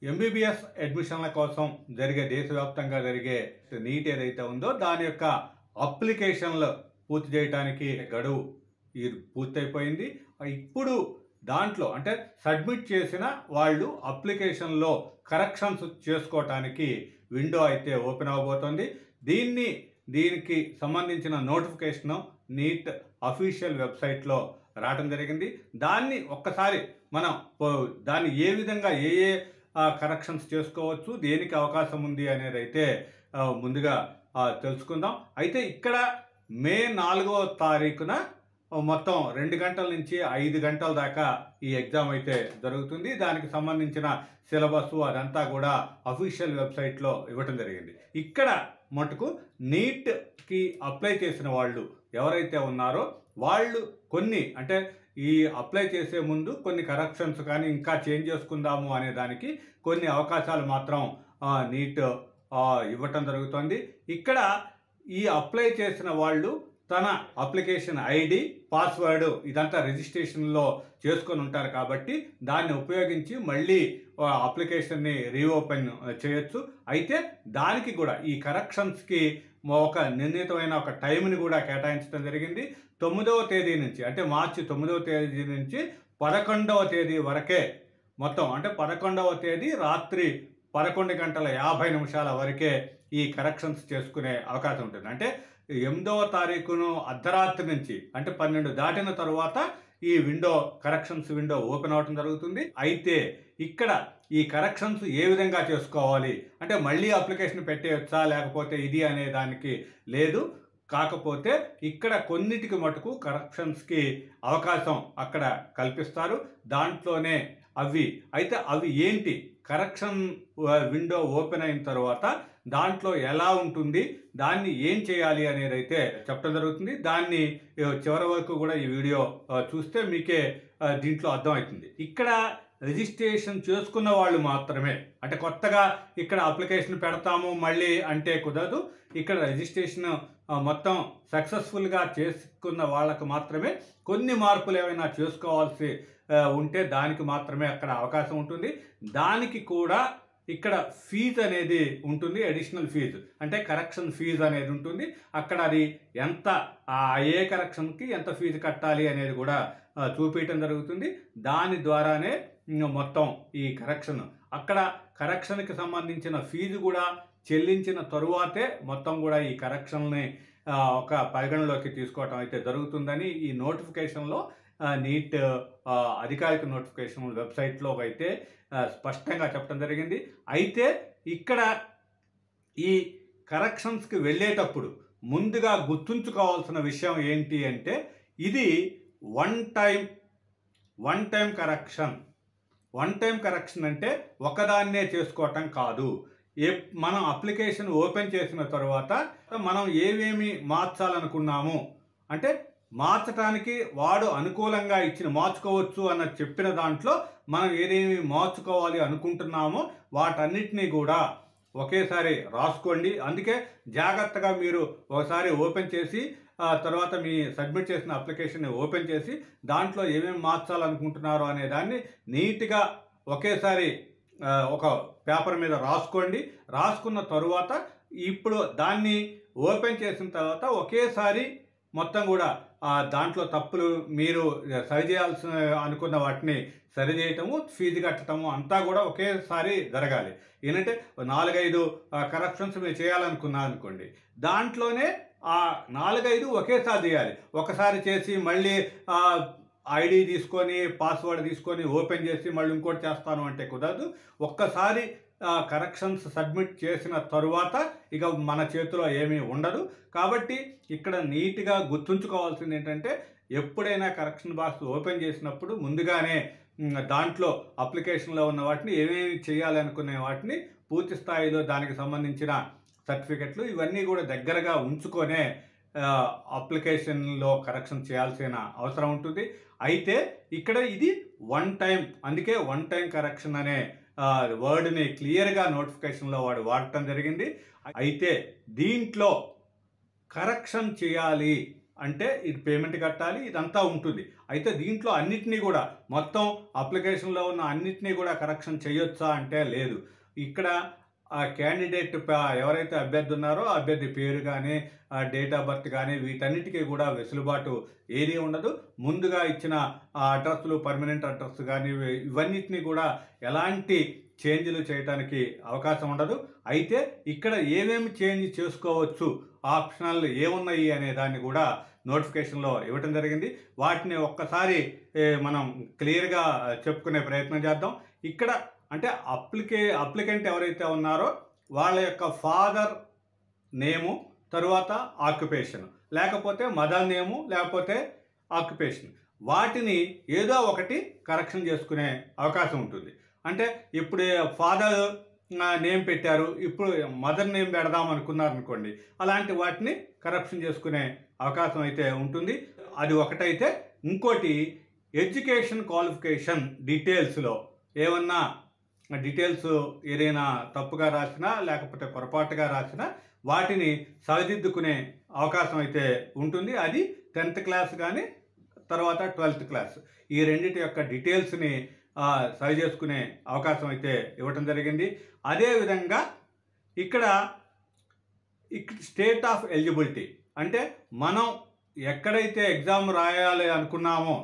MBBS అడ్మిషన్ల కోసం జరిగే దేశవ్యాప్తంగా జరిగే నీట్ ఏదైతే ఉందో దాని యొక్క అప్లికేషన్లు పూర్తి చేయడానికి గడువు పూర్తయిపోయింది. ఇప్పుడు దాంట్లో అంటే సబ్మిట్ చేసిన వాళ్ళు అప్లికేషన్లో కరెక్షన్స్ చేసుకోవటానికి విండో అయితే ఓపెన్ అవ్వబోతోంది. దీనికి సంబంధించిన నోటిఫికేషన్ నీట్ అఫీషియల్ వెబ్సైట్లో రావడం జరిగింది. దాన్ని ఒక్కసారి మనం దాన్ని ఏ విధంగా ఏ కరెక్షన్స్ చేసుకోవచ్చు, దేనికి అవకాశం ఉంది అనేది అయితే ముందుగా తెలుసుకుందాం. అయితే ఇక్కడ మే 4వ తారీఖున మొత్తం 2 గంటల నుంచి 5 గంటల దాకా ఈ ఎగ్జామ్ అయితే జరుగుతుంది. దానికి సంబంధించిన సిలబస్ అదంతా కూడా అఫీషియల్ వెబ్సైట్లో ఇవ్వటం జరిగింది. ఇక్కడ మటుకు నీట్కి అప్లై చేసిన వాళ్ళు ఎవరైతే ఉన్నారో వాళ్ళు కొన్ని అంటే ఈ అప్లై చేసే ముందు కొన్ని కరెక్షన్స్ కానీ ఇంకా చేంజ్ చేసుకుందాము అనే దానికి కొన్ని అవకాశాలు మాత్రం నీట్ ఇవ్వటం జరుగుతుంది. ఇక్కడ ఈ అప్లై చేసిన వాళ్ళు తన అప్లికేషన్ ఐడి, పాస్వర్డ్ ఇదంతా రిజిస్ట్రేషన్లో చేసుకొని ఉంటారు కాబట్టి దాన్ని ఉపయోగించి మళ్ళీ అప్లికేషన్ని రీఓపెన్ చేయొచ్చు. అయితే దానికి కూడా ఈ కరెక్షన్స్కి ఒక నిర్ణీతమైన ఒక టైంని కూడా కేటాయించడం జరిగింది. 9వ తేదీ నుంచి అంటే మార్చి 9వ తేదీ నుంచి 11వ తేదీ వరకే మొత్తం అంటే 11వ తేదీ రాత్రి 11:50 వరకే ఈ కరెక్షన్స్ చేసుకునే అవకాశం ఉంటుంది. అంటే 8వ తారీఖును అర్ధరాత్రి నుంచి అంటే 12 దాటిన తర్వాత ఈ కరెక్షన్స్ విండో ఓపెన్ అవటం జరుగుతుంది. అయితే ఇక్కడ ఈ కరెక్షన్స్ ఏ విధంగా చేసుకోవాలి అంటే మళ్ళీ అప్లికేషన్ పెట్టేయచ్చా లేకపోతే ఇది అనే దానికి లేదు. కాకపోతే ఇక్కడ కొన్నిటికి మటుకు కరెక్షన్స్కి అవకాశం అక్కడ కల్పిస్తారు. దాంట్లోనే అవి ఏంటి, కరెక్షన్ విండో ఓపెన్ అయిన తర్వాత దాంట్లో ఎలా ఉంటుంది, దాన్ని ఏం చేయాలి అనేది అయితే చెప్పడం జరుగుతుంది. దాన్ని చివరి వరకు కూడా ఈ వీడియో చూస్తే మీకే దీంట్లో అర్థమవుతుంది. ఇక్కడ రిజిస్ట్రేషన్ చేసుకున్న వాళ్ళు మాత్రమే అంటే కొత్తగా ఇక్కడ అప్లికేషన్ పెడతాము మళ్ళీ అంటే కుదరదు. ఇక్కడ రిజిస్ట్రేషన్ మొత్తం సక్సెస్ఫుల్గా చేసుకున్న వాళ్ళకు మాత్రమే కొన్ని మార్పులు ఏమైనా చేసుకోవాల్సి ఉంటే దానికి మాత్రమే అక్కడ అవకాశం ఉంటుంది. దానికి కూడా ఇక్కడ ఫీజు అనేది ఉంటుంది, అడిషనల్ ఫీజు అంటే కరెక్షన్ ఫీజు అనేది ఉంటుంది. అక్కడ అది ఎంత ఏ కరెక్షన్కి ఎంత ఫీజు కట్టాలి అనేది కూడా చూపించడం జరుగుతుంది. దాని ద్వారానే మొత్తం ఈ కరెక్షన్ అక్కడ కరెక్షన్కి సంబంధించిన ఫీజు కూడా చెల్లించిన తరువాతే మొత్తం కూడా ఈ కరెక్షన్ని ఒక పరిగణలోకి తీసుకోవటం అయితే జరుగుతుందని ఈ నోటిఫికేషన్లో నీట్ అధికారిక నోటిఫికేషన్ వెబ్సైట్లో అయితే స్పష్టంగా చెప్పడం జరిగింది. అయితే ఇక్కడ ఈ కరెక్షన్స్కి వెళ్ళేటప్పుడు ముందుగా గుర్తుంచుకోవాల్సిన విషయం ఏంటి అంటే ఇది one time correction. One time correction అంటే ఒకదాన్నే చేసుకోవటం కాదు. మనం అప్లికేషన్ ఓపెన్ చేసిన తర్వాత మనం ఏమేమి మార్చాలనుకున్నాము అంటే మార్చడానికి వాడు అనుకూలంగా మార్చుకోవచ్చు అన్న చెప్పిన దాంట్లో మనం ఏదేమి మార్చుకోవాలి అనుకుంటున్నామో వాటన్నిటినీ కూడా ఒకేసారి రాసుకోండి. అందుకే జాగ్రత్తగా మీరు ఒకసారి ఓపెన్ చేసి తర్వాత మీ సబ్మిట్ చేసిన అప్లికేషన్ని ఓపెన్ చేసి దాంట్లో ఏమేమి మార్చాలనుకుంటున్నారో అనే దాన్ని నీట్గా ఒకేసారి ఒక పేపర్ మీద రాసుకోండి. రాసుకున్న తరువాత ఇప్పుడు దాన్ని ఓపెన్ చేసిన తర్వాత ఒకేసారి మొత్తం కూడా దాంట్లో తప్పులు మీరు సరిచేయాల్సిన అనుకున్న వాటిని సరిచేయటము, ఫీజు కట్టడము అంతా కూడా ఒకేసారి జరగాలి. ఏంటంటే 4-5 కరెక్షన్స్ మీరు చేయాలనుకున్నారు అనుకోండి, దాంట్లోనే ఆ 4-5 ఒకేసారి చేయాలి. ఒకసారి చేసి మళ్ళీ ఐడి తీసుకొని పాస్వర్డ్ తీసుకొని ఓపెన్ చేసి మళ్ళీ ఇంకోటి చేస్తాను అంటే కుదరదు. ఒక్కసారి కరెక్షన్స్ సబ్మిట్ చేసిన తరువాత ఇక మన చేతిలో ఏమీ ఉండదు. కాబట్టి ఇక్కడ నీట్గా గుర్తుంచుకోవాల్సింది ఏంటంటే ఎప్పుడైనా కరెక్షన్ బాక్స్ ఓపెన్ చేసినప్పుడు ముందుగానే దాంట్లో అప్లికేషన్లో ఉన్న వాటిని ఏమేమి చేయాలనుకునే వాటిని పూర్తి స్థాయిలో దానికి సంబంధించిన సర్టిఫికెట్లు ఇవన్నీ కూడా దగ్గరగా ఉంచుకొనే అప్లికేషన్లో కరెక్షన్ చేయాల్సిన అవసరం ఉంటుంది. అయితే ఇక్కడ ఇది వన్ టైం, అందుకే వన్ టైం కరెక్షన్ అనే వర్డ్ని క్లియర్గా నోటిఫికేషన్లో వాడటం జరిగింది. అయితే దీంట్లో కరెక్షన్ చేయాలి అంటే ఇది పేమెంట్ కట్టాలి, ఇదంతా ఉంటుంది. అయితే దీంట్లో అన్నిటినీ కూడా మొత్తం అప్లికేషన్లో ఉన్న అన్నిటినీ కూడా కరెక్షన్ చేయొచ్చా అంటే లేదు. ఇక్కడ ఆ క్యాండిడేట్ ఎవరైతే అభ్యర్థి ఉన్నారో ఆ అభ్యర్థి పేరు కానీ డేట్ ఆఫ్ బర్త్ కానీ వీటన్నిటికీ కూడా వెసులుబాటు ఏదీ ఉండదు. ముందుగా ఇచ్చిన ఆ అడ్రస్లు పర్మనెంట్ అడ్రస్ కానీ ఇవన్నిటిని కూడా ఎలాంటి చేంజ్లు చేయడానికి అవకాశం ఉండదు. అయితే ఇక్కడ ఏమేమి చేంజ్ చేసుకోవచ్చు, ఆప్షనల్ ఏమున్నాయి అనే దాన్ని కూడా నోటిఫికేషన్లో ఇవ్వటం జరిగింది. వాటిని ఒక్కసారి మనం క్లియర్గా చెప్పుకునే ప్రయత్నం చేద్దాం. ఇక్కడ అంటే అప్లికెంట్ ఎవరైతే ఉన్నారో వాళ్ళ యొక్క ఫాదర్ నేము, తరువాత ఆక్యుపేషన్, లేకపోతే మదర్ నేము, లేకపోతే ఆక్యుపేషన్, వాటిని ఏదో ఒకటి కరెక్షన్ చేసుకునే అవకాశం ఉంటుంది. అంటే ఇప్పుడు ఫాదర్ నేమ్ పెట్టారు, ఇప్పుడు మదర్ నేమ్ పెడదాం అనుకున్నారు అనుకోండి, అలాంటి వాటిని కరెక్షన్ చేసుకునే అవకాశం అయితే ఉంటుంది. అది ఒకటైతే, ఇంకోటి ఎడ్యుకేషన్ క్వాలిఫికేషన్ డీటెయిల్స్లో ఏమన్నా డీటెయిల్స్ ఏదైనా తప్పుగా రాసినా లేకపోతే పొరపాటుగా రాసినా వాటిని సరిదిద్దుకునే అవకాశం అయితే ఉంటుంది. అది 10th క్లాస్ కానీ తర్వాత 12th క్లాస్, ఈ రెండింటి యొక్క డీటెయిల్స్ని సరి చేసుకునే అవకాశం అయితే ఇవ్వటం జరిగింది. అదేవిధంగా ఇక్కడ స్టేట్ ఆఫ్ ఎలిజిబిలిటీ అంటే మనం ఎక్కడైతే ఎగ్జామ్ రాయాలి అనుకున్నామో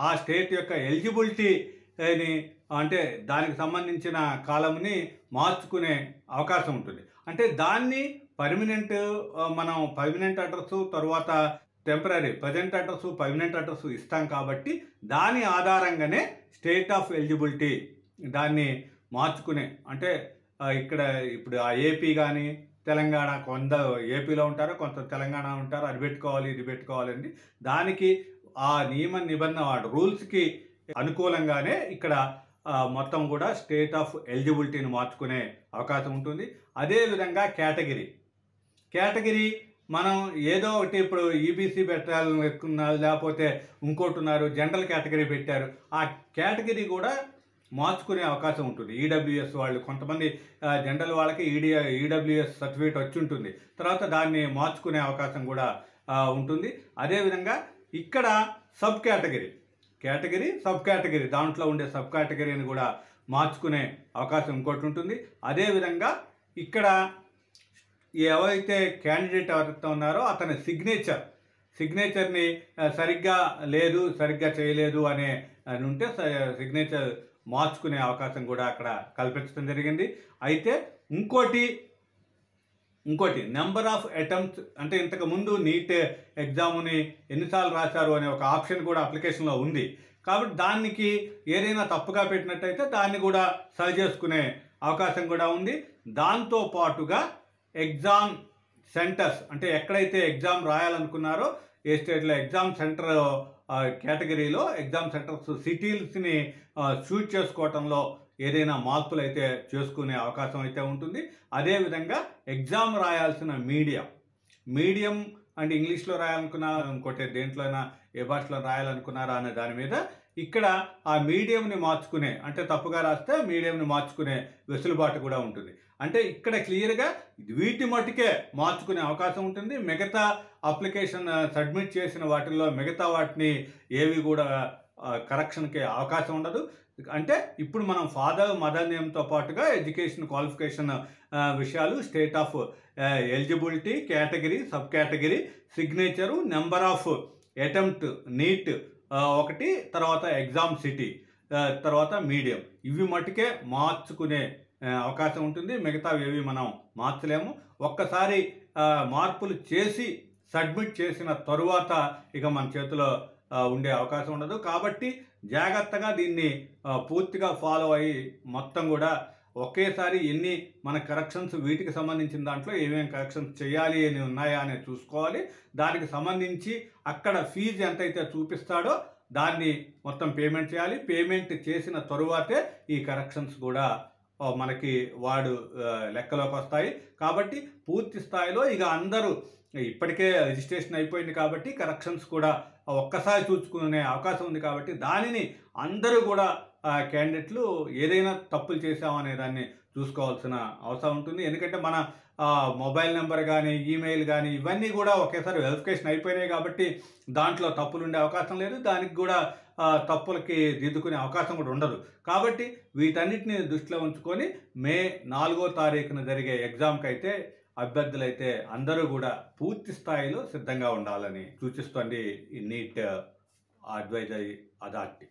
ఆ స్టేట్ యొక్క ఎలిజిబిలిటీని అంటే దానికి సంబంధించిన కాలంని మార్చుకునే అవకాశం ఉంటుంది. అంటే దాన్ని మనం పర్మనెంట్ అడ్రస్ తర్వాత temporary present address permanent address ఇస్తాం కాబట్టి దాని ఆధారంగానే స్టేట్ ఆఫ్ ఎలిజిబిలిటీ దాన్ని మార్చుకునే, అంటే ఇక్కడ ఇప్పుడు ఆ ఏపీ కానీ తెలంగాణ, కొంత ఏపీలో ఉంటారు, కొంత తెలంగాణ ఉంటారు, అది పెట్టుకోవాలి ఇది పెట్టుకోవాలండి. దానికి ఆ నియమ నిబంధన రూల్స్కి అనుకూలంగానే ఇక్కడ మొత్తం కూడా స్టేట్ ఆఫ్ ఎలిజిబిలిటీని మార్చుకునే అవకాశం ఉంటుంది. అదేవిధంగా కేటగిరీ మనం ఏదో ఒకటి ఇప్పుడు ఈబీసీ పెట్టాలని పెట్టుకున్నారు, లేకపోతే ఇంకోటి ఉన్నారు, జనరల్ కేటగిరీ పెట్టారు, ఆ కేటగిరీ కూడా మార్చుకునే అవకాశం ఉంటుంది. ఈడబ్ల్యూఎస్ వాళ్ళు కొంతమంది జనరల్ వాళ్ళకి ఈడబ్ల్యూఎస్ సర్టిఫికేట్ వచ్చి ఉంటుంది, తర్వాత దాన్ని మార్చుకునే అవకాశం కూడా ఉంటుంది. అదేవిధంగా ఇక్కడ సబ్ కేటగిరీ దాంట్లో ఉండే సబ్ కేటగిరీని కూడా మార్చుకునే అవకాశం ఇంకోటి ఉంటుంది. అదేవిధంగా ఇక్కడ ఎవరైతే క్యాండిడేట్ ఎవరైతే ఉన్నారో అతని సిగ్నేచర్ని సరిగ్గా చేయలేదు అనే ఉంటే సిగ్నేచర్ మార్చుకునే అవకాశం కూడా అక్కడ కల్పించడం జరిగింది. అయితే ఇంకోటి నెంబర్ ఆఫ్ అటెంప్ట్స్, అంటే ఇంతకుముందు నీట్ ఎగ్జామ్ని ఎన్నిసార్లు రాశారు అనే ఒక ఆప్షన్ కూడా అప్లికేషన్లో ఉంది. కాబట్టి దానికి ఏదైనా తప్పుగా పెట్టినట్టయితే దాన్ని కూడా సరి చేసుకునే అవకాశం కూడా ఉంది. దాంతో పాటుగా ఎగ్జామ్ సెంటర్స్, అంటే ఎక్కడైతే ఎగ్జామ్ రాయాలనుకున్నారో ఏ స్టేట్లో ఎగ్జామ్ సెంటర్ కేటగిరీలో ఎగ్జామ్ సెంటర్స్ సిటీస్ని షూట్ చేసుకోవటంలో ఏదైనా మార్పులు అయితే చేసుకునే అవకాశం అయితే ఉంటుంది. అదేవిధంగా ఎగ్జామ్ రాయాల్సిన మీడియం అంటే ఇంగ్లీష్లో రాయాలనుకున్నారా, ఇంకోటి దేంట్లోనైనా ఏ భాషలో రాయాలనుకున్నారా అనే దాని మీద ఇక్కడ ఆ మీడియంని మార్చుకునే, అంటే తప్పుగా రాస్తే మీడియంని మార్చుకునే వెసులుబాటు కూడా ఉంటుంది. అంటే ఇక్కడ క్లియర్గా వీటి మటుకే మార్చుకునే అవకాశం ఉంటుంది. మిగతా అప్లికేషన్ సబ్మిట్ చేసిన వాటిల్లో మిగతా వాటిని ఏవి కూడా కరెక్షన్కి అవకాశం ఉండదు. అంటే ఇప్పుడు మనం ఫాదర్ మదర్ నేమ్తో పాటుగా ఎడ్యుకేషన్ క్వాలిఫికేషన్ విషయాలు, state of eligibility, category, sub category, signature, number of attempt NEET ఒకటి, తర్వాత ఎగ్జామ్ సిటీ, తర్వాత మీడియం, ఇవి మటుకే మార్చుకునే అవకాశం ఉంటుంది. మిగతావి ఏవి మనం మార్చలేము. ఒక్కసారి మార్పులు చేసి సబ్మిట్ చేసిన తరువాత ఇక మన చేతిలో ఉండే అవకాశం ఉండదు. కాబట్టి జాగ్రత్తగా దీన్ని పూర్తిగా ఫాలో అయ్యి మొత్తం కూడా ఒకేసారి ఎన్ని మన కరెక్షన్స్, వీటికి సంబంధించిన దాంట్లో ఏమేమి కరెక్షన్స్ చేయాలి అని ఉన్నాయా అనేది చూసుకోవాలి. దానికి సంబంధించి అక్కడ ఫీజు ఎంతైతే చూపిస్తాడో దాన్ని మొత్తం పేమెంట్ చేయాలి. పేమెంట్ చేసిన తరువాతే ఈ కరెక్షన్స్ కూడా మనకి లెక్కలోకి వస్తాయి. కాబట్టి పూర్తి స్థాయిలో ఇక అందరూ ఇప్పటికే రిజిస్ట్రేషన్ అయిపోయింది కాబట్టి కరెక్షన్స్ కూడా ఒక్కసారి చూసుకునే అవకాశం ఉంది. కాబట్టి దానిని అందరూ కూడా క్యాండిడేట్లు ఏదైనా తప్పులు చేశామనే దాన్ని చూసుకోవాల్సిన అవసరం ఉంటుంది. ఎందుకంటే మన మొబైల్ నెంబర్ గానీ, ఈమెయిల్ గానీ ఇవన్నీ గూడా ఒకేసారి వెరిఫికేషన్ అయిపోయినాయి కాబట్టి దాంట్లో తప్పులుండే అవకాశం లేదు. దానికి గూడా తప్పులకి దిద్దుకునే అవకాశం కూడా ఉండదు. కాబట్టి వీటన్నిటిని దృష్టిలో ఉంచుకొని మే 4వ తారీఖున జరిగే ఎగ్జామ్‌కైతే అభ్యర్థులైతే అందరూ గూడా పూర్తి స్థాయిలో సిద్ధంగా ఉండాలని సూచిస్తోంది ఈ నీట్ అడ్వైజరీ అథారిటీ.